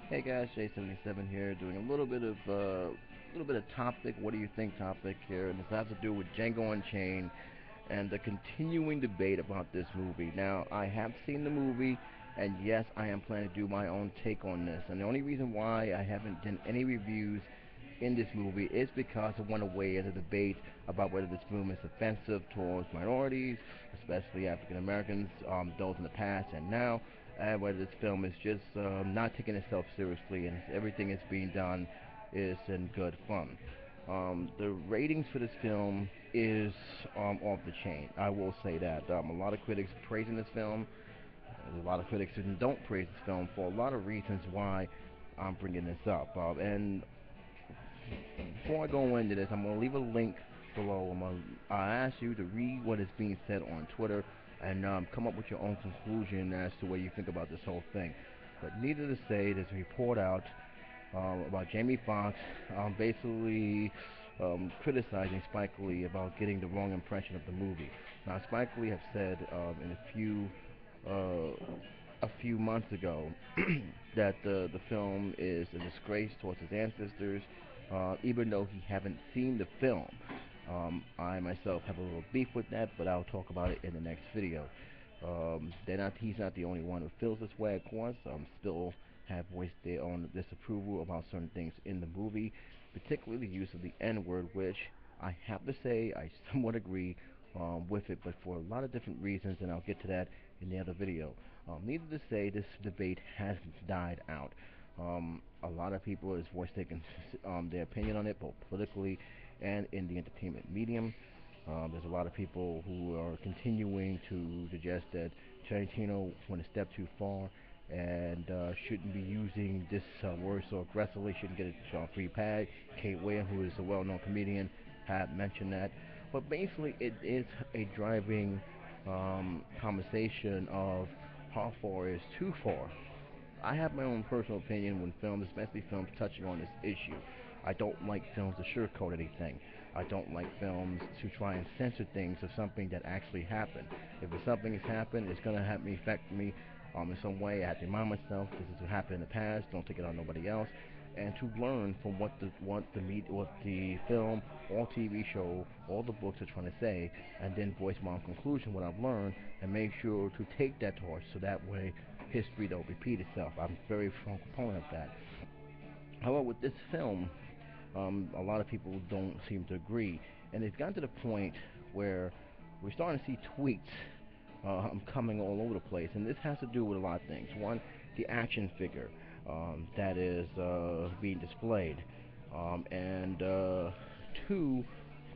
Hey guys, J77 here, doing a little bit of topic. What do you think topic here? And this has to do with Django Unchained and the continuing debate about this movie. Now, I have seen the movie, and yes, I am planning to do my own take on this. And the only reason why I haven't done any reviews in this movie is because I went away as a debate about whether this film is offensive towards minorities, especially African Americans, those in the past and now, and whether this film is just not taking itself seriously and everything is being done is in good fun. The ratings for this film is off the chain. I will say that. A lot of critics praising this film. There's a lot of critics who don't praise this film for a lot of reasons why I'm bringing this up. And before I go into this, I'm going to leave a link below. I ask you to read what is being said on Twitter and come up with your own conclusion as to what you think about this whole thing. But needless to say, there's a report out about Jamie Foxx basically criticizing Spike Lee about getting the wrong impression of the movie. Now, Spike Lee have said in a few months ago that the film is a disgrace towards his ancestors, even though he haven't seen the film. I myself have a little beef with that, but I'll talk about it in the next video. He's not the only one who feels this way, of course. Still have voiced their own disapproval about certain things in the movie, particularly the use of the N word, which I have to say I somewhat agree with it, but for a lot of different reasons, and I'll get to that in the other video. Needless to say, this debate has died out. A lot of people have voiced their opinion on it, both politically and in the entertainment medium. There's a lot of people who are continuing to suggest that Tarantino went a step too far and shouldn't be using this word so aggressively, shouldn't get a free pad. Kate Williams, who is a well-known comedian, had mentioned that. But basically, it is a driving conversation of how far is too far. I have my own personal opinion when films, especially films touching on this issue. I don't like films to sugarcoat anything. I don't like films to try and censor things of something that actually happened. If it's something that's happened, it's gonna have me affect me in some way. I have to remind myself this is what happened in the past. Don't take it on nobody else, and to learn from what the film or TV show or the books are trying to say, and then voice my own conclusion what I've learned, and make sure to take that torch so that way history don't repeat itself. I'm a very strong proponent of that. However, with this film, a lot of people don't seem to agree, and it's gotten to the point where we're starting to see tweets coming all over the place, and this has to do with a lot of things. One, the action figure that is being displayed, and two,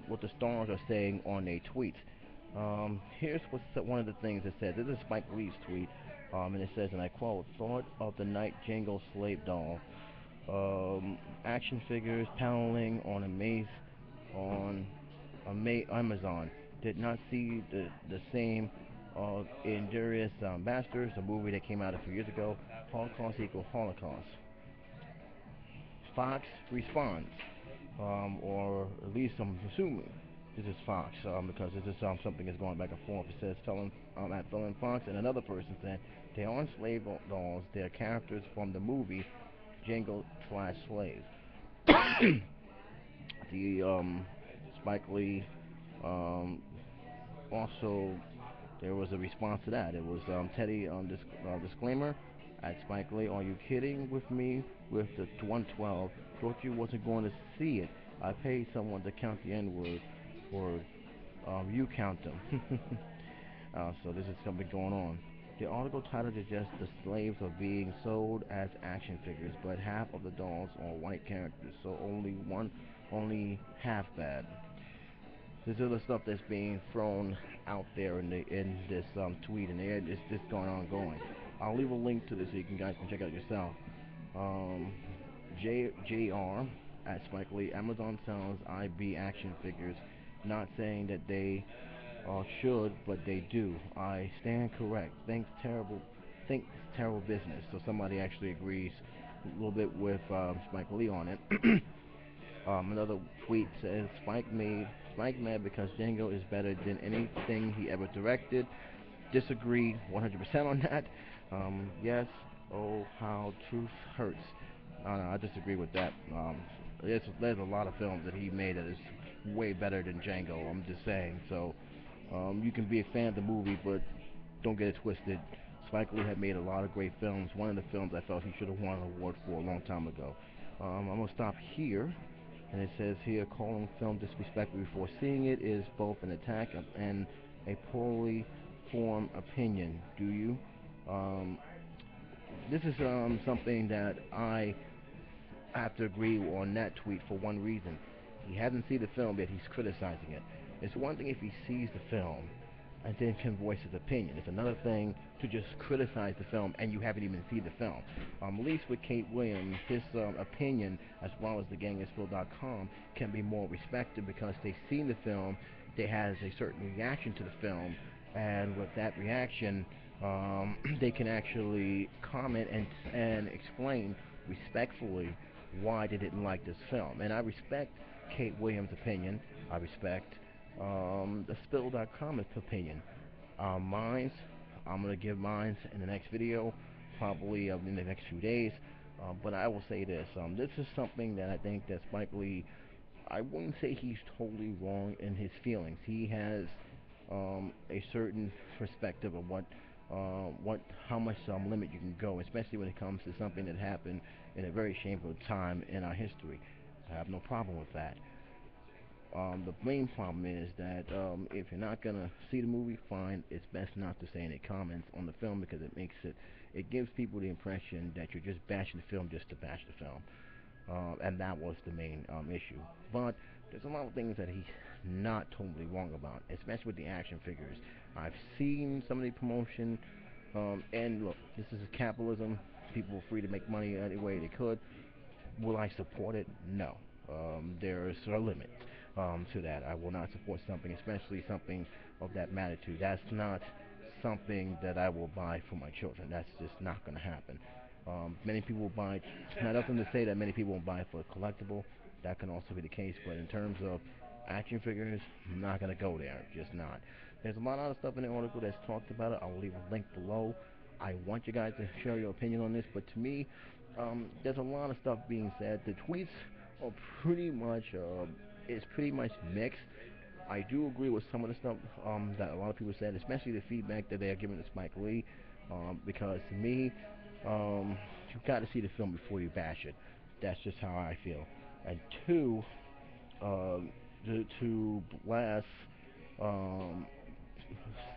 what the stars are saying on their tweets. Here's one of the things it says. This is Spike Lee's tweet, and it says, and I quote, "Thought of the night Django slave doll, action figures paneling on a maze on Amazon. Did not see the same in Darius Masters, a movie that came out a few years ago. Holocaust equal Holocaust." Fox responds, or at least I'm assuming this is Fox, because this is something that's going back and forth. It says at Felon Fox, and another person said they aren't slave dolls; they're characters from the movie Django slash Slave. The Spike Lee um, also, there was a response to that. It was Teddy disclaimer at Spike Lee. Are you kidding with me with the 112? Thought you wasn't going to see it. I paid someone to count the N word. Word. You count them. So this is something going on. The article title suggests the slaves are being sold as action figures, but half of the dolls are white characters, so only half bad. There's other stuff that's being thrown out there in this tweet, and it's just going. I'll leave a link to this so guys can check it out yourself. Um, JR at Spike Lee. Amazon sells IB action figures, not saying that they should, but they do. I stand correct. Think terrible business. So somebody actually agrees a little bit with Spike Lee on it. Another tweet says Spike mad because Django is better than anything he ever directed. Disagree 100% on that. Yes, Oh, how truth hurts. No, I disagree with that. There's a lot of films that he made that is way better than Django. I'm just saying. So you can be a fan of the movie, but don't get it twisted. Spike Lee had made a lot of great films. One of the films I felt he should have won an award for a long time ago. I'm gonna stop here, and it says here, calling film disrespectful before seeing it is both an attack and a poorly formed opinion. Do you? Um, this is something that I have to agree on that tweet for one reason. He hasn't seen the film yet. He's criticizing it. It's one thing if he sees the film and then can voice his opinion. It's another thing to just criticize the film and you haven't even seen the film. At least with Kate Williams, his opinion, as well as the GangIsFill.com, can be more respected because they've seen the film. They has a certain reaction to the film, and with that reaction, they can actually comment and explain respectfully why they didn't like this film. And I respect Kate Williams' opinion. I respect the Spill.com's opinion. Mine's, I'm going to give mine in the next video, probably in the next few days. But I will say this: this is something that I think that Spike Lee, I wouldn't say he's totally wrong in his feelings. He has a certain perspective of what, how much limit you can go, especially when it comes to something that happened in a very shameful time in our history. I have no problem with that. The main problem is that if you're not gonna see the movie, fine. It's best not to say any comments on the film because it gives people the impression that you're just bashing the film just to bash the film, and that was the main issue. But there's a lot of things that he's not totally wrong about, especially with the action figures. I've seen some of the promotion, and look, this is capitalism. People are free to make money any way they could. Will I support it? No. There's a limit to that. I will not support something, especially something of that magnitude. That's not something that I will buy for my children. That's just not going to happen. Many people will buy. Now, nothing to say that many people won't buy it for a collectible. That can also be the case. But in terms of action figures, I'm not going to go there. Just not. There's a lot of other stuff in the article that's talked about it. I will leave a link below. I want you guys to share your opinion on this, but to me, there's a lot of stuff being said. The tweets are pretty much mixed. I do agree with some of the stuff that a lot of people said, especially the feedback that they are giving to Spike Lee, because to me, you've got to see the film before you bash it. That's just how I feel. And two, um, to blast um,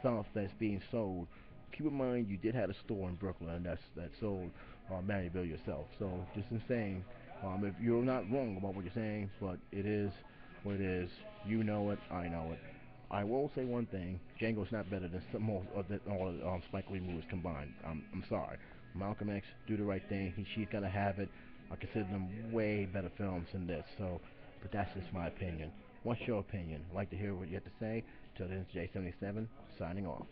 stuff that's being sold. Keep in mind you did have a store in Brooklyn that sold Maryville yourself. So just in saying, if you're not wrong about what you're saying, but it is what it is. You know it, I know it. I will say one thing: Django's not better than some more of all of Spike Lee movies combined. I'm sorry. Malcolm X, Do the Right Thing. She's gotta have it. I consider them way better films than this. So, but that's just my opinion. What's your opinion? I'd like to hear what you have to say. Till then, it's J77 signing off.